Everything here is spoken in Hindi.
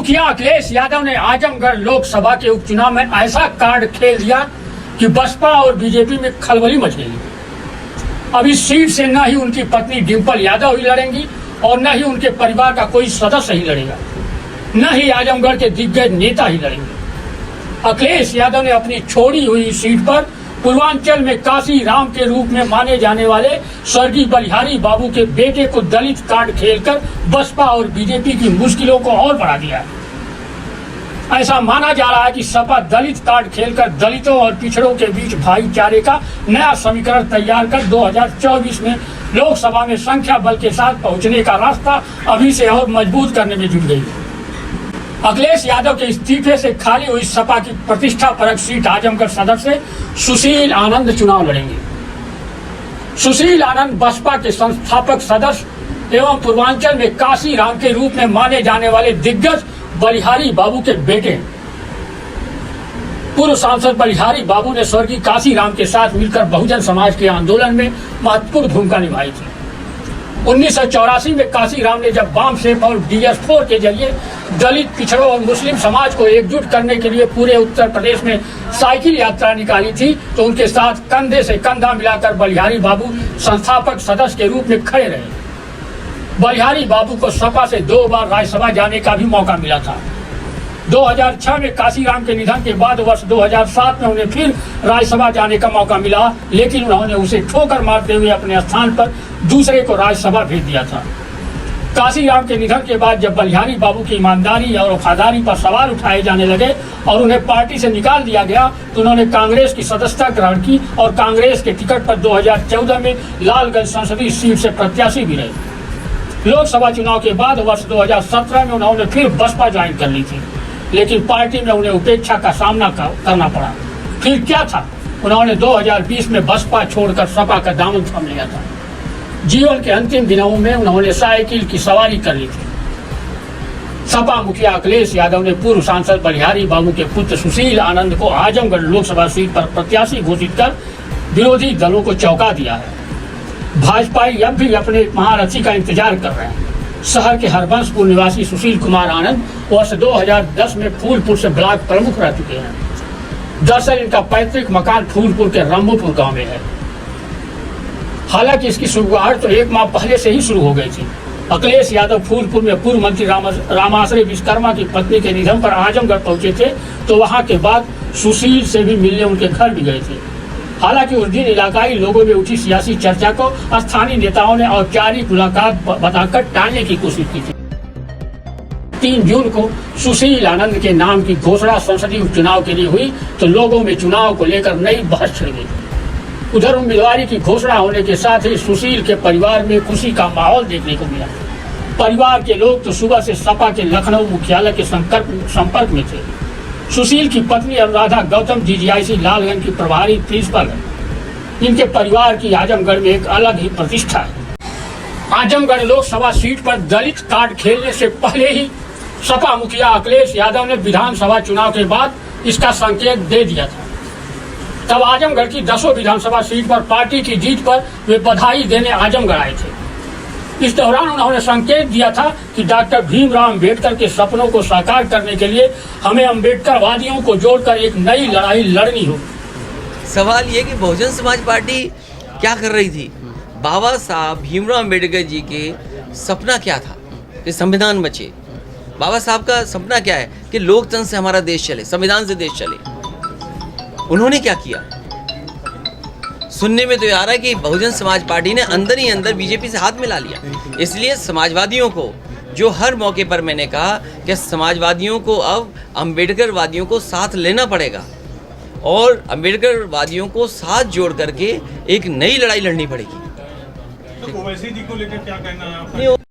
मुखिया अखिलेश यादव ने आजमगढ़ लोकसभा के उपचुनाव में ऐसा कार्ड खेल दिया कि बसपा और बीजेपी में खलबली मच गई। अब इस सीट से न ही उनकी पत्नी डिंपल यादव ही लड़ेंगी और न ही उनके परिवार का कोई सदस्य ही लड़ेगा, न ही आजमगढ़ के दिग्गज नेता ही लड़ेंगे। अखिलेश यादव ने अपनी छोड़ी हुई सीट पर पूर्वांचल में काशी राम के रूप में माने जाने वाले स्वर्गीय बलिहारी बाबू के बेटे को दलित कार्ड खेलकर बसपा और बीजेपी की मुश्किलों को और बढ़ा दिया है। ऐसा माना जा रहा है कि सपा दलित कार्ड खेलकर दलितों और पिछड़ों के बीच भाईचारे का नया समीकरण तैयार कर 2024 में लोकसभा में संख्या बल के साथ पहुंचने का रास्ता अभी से और मजबूत करने में जुट गई है। अखिलेश यादव के इस्तीफे से खाली हुई सपा की प्रतिष्ठा परक सीट आजमगढ़ सदर से सुशील आनंद चुनाव लड़ेंगे। सुशील आनंद बसपा के संस्थापक सदस्य एवं पूर्वांचल में काशी राम के रूप में माने जाने वाले दिग्गज बलिहारी बाबू के बेटे। पूर्व सांसद बलिहारी बाबू ने स्वर्गीय काशी राम के साथ मिलकर बहुजन समाज के आंदोलन में महत्वपूर्ण भूमिका निभाई थी। 1984 में काशी राम ने जब बम सेफ और DS4 के जरिए दलित पिछड़ों और मुस्लिम समाज को एकजुट करने के लिए पूरे उत्तर प्रदेश में साइकिल यात्रा निकाली थी, तो उनके साथ कंधे से कंधा मिलाकर बलिहारी बाबू संस्थापक सदस्य के रूप में खड़े रहे। बलिहारी बाबू को सपा से 2 बार राज्यसभा जाने का भी मौका मिला था। 2006 में काशी राम के निधन के बाद वर्ष 2007 में उन्हें फिर राज्यसभा जाने का मौका मिला, लेकिन उन्होंने उसे ठोकर मारते हुए अपने स्थान पर दूसरे को राज्यसभा भेज दिया था। काशी राम के निधन के बाद जब बलिहारी बाबू की ईमानदारी और वफादारी पर सवाल उठाए जाने लगे और उन्हें पार्टी से निकाल दिया गया, तो उन्होंने कांग्रेस की सदस्यता ग्रहण की और कांग्रेस के टिकट पर 2014 में लालगंज संसदीय सीट से प्रत्याशी भी रहे। लोकसभा चुनाव के बाद वर्ष 2017 में उन्होंने फिर बसपा ज्वाइन कर ली थी, लेकिन पार्टी में उन्हें उपेक्षा का सामना करना पड़ा। फिर क्या था, उन्होंने 2020 में बसपा छोड़कर सपा का दामन थाम लिया था। जीवन के अंतिम दिनों में उन्होंने साइकिल की सवारी कर ली थी। सपा मुखिया अखिलेश यादव ने पूर्व सांसद बलिहारी बाबू के पुत्र सुशील आनंद को आजमगढ़ लोकसभा सीट पर प्रत्याशी घोषित कर विरोधी दलों को चौंका दिया है। भाजपाई अब भी अपने महारथी का इंतजार कर रहे हैं। शहर के हरबंसपुर निवासी सुशील कुमार आनंद वर्ष 2010 में फूलपुर से ब्लॉक प्रमुख रह चुके हैं। दरअसल इनका पैतृक मकान फूलपुर के रंभोपुर गांव में है। हालांकि इसकी शुरुआत तो 1 माह पहले से ही शुरू हो गई थी। अखिलेश यादव फूलपुर में पूर्व मंत्री रामाश्रय विश्वकर्मा की पत्नी के निधन पर आजमगढ़ पहुंचे थे, तो वहां के बाद सुशील से भी मिलने उनके घर भी गए थे। हालांकि उस दिन इलाकाई लोगों में उठी सियासी चर्चा को स्थानीय नेताओं ने औपचारिक मुलाकात बताकर टालने की कोशिश की थी। 3 जून को सुशील आनंद के नाम की घोषणा संसदीय उपचुनाव के लिए हुई, तो लोगों में चुनाव को लेकर नई बहस छिड़ गई। उधर उम्मीदवारी की घोषणा होने के साथ ही सुशील के परिवार में खुशी का माहौल देखने को मिला। परिवार के लोग तो सुबह से सपा के लखनऊ मुख्यालय के संपर्क में थे। सुशील की पत्नी अनुराधा गौतम DGIC लालगंज की प्रभारी प्रिंसिपल है। इनके परिवार की आजमगढ़ में एक अलग ही प्रतिष्ठा है। आजमगढ़ लोकसभा सीट पर दलित कार्ड खेलने से पहले ही सपा मुखिया अखिलेश यादव ने विधानसभा चुनाव के बाद इसका संकेत दे दिया था। तब आजमगढ़ की 10 विधानसभा सीट पर पार्टी की जीत पर वे बधाई देने आजमगढ़ आए थे। इस दौरान उन्होंने संकेत दिया था कि डॉक्टर भीमराव अंबेडकर के सपनों को साकार करने के लिए हमें अंबेडकरवादियों को जोड़कर एक नई लड़ाई लड़नी होगी। सवाल ये कि बहुजन समाज पार्टी क्या कर रही थी? बाबा साहब भीमराव अंबेडकर जी के सपना क्या था कि संविधान बचे। बाबा साहब का सपना क्या है कि लोकतंत्र से हमारा देश चले, संविधान से देश चले। उन्होंने क्या किया? सुनने में तो आ रहा है कि बहुजन समाज पार्टी ने अंदर ही अंदर बीजेपी से हाथ मिला लिया। इसलिए समाजवादियों को, जो हर मौके पर मैंने कहा कि समाजवादियों को अब अंबेडकरवादियों को साथ लेना पड़ेगा और अंबेडकरवादियों को साथ जोड़ करके एक नई लड़ाई लड़नी पड़ेगी। तो ओवैसी जी को लेकर क्या कहना है आपका?